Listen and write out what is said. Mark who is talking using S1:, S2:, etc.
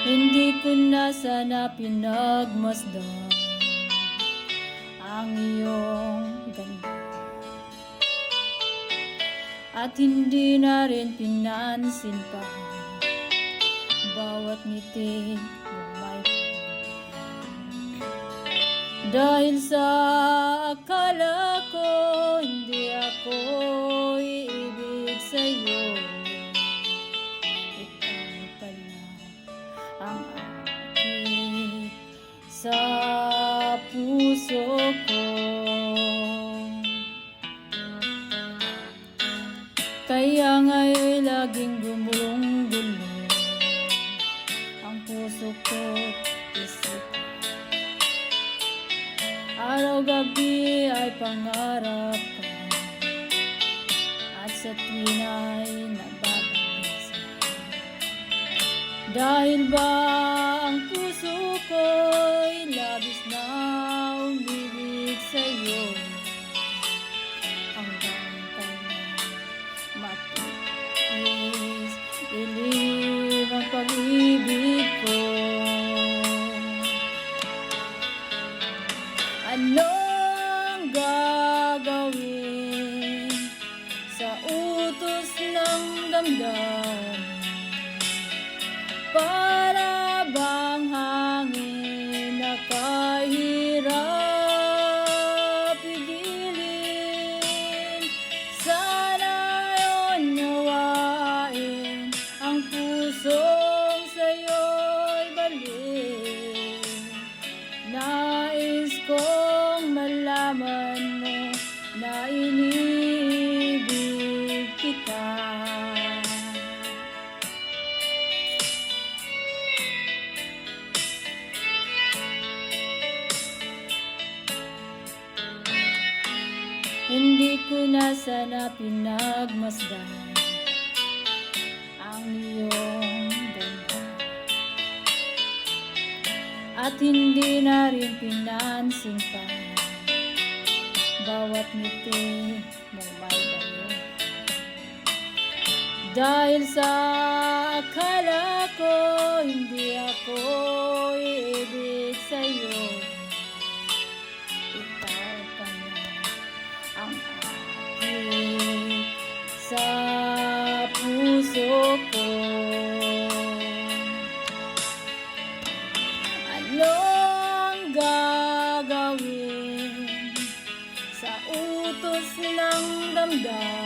S1: Hindi ko na sana pinagmasdan ang iyong ganda, at hindi na rin pinansin pa bawat ngiti mong may dahil sa akala ko hindi ako iibig sa'yo. Ikaw pala ang aking sa puso ko. Kaya nga'y laging gumulong-gulong ang puso ko't isip. Araw-gabi ay pangarap ko, at sa tuwin ay nababalisa. Dahil ba ang puso ko'y labis na umibig sa'yo, hanggang kailan matiis ilim ang pag-ibig ko. Anong gagawin sa utos ng damdamin? Para bang hangin na kahirap pigilin? Sana yun nawain ang pusong sa'yo'y balik. Nais kong malaman mo na inibig kita. Hindi ko na sana pinagmasdan ang iyong ganda, at hindi na rin pinansin pa bawat ngiti mong may dayo. Dahil sa akala ko hindi ako iibig sa'yo, ikaw pa na ang aking sa puso ko. Anong gagawin sa utos ng damdamin?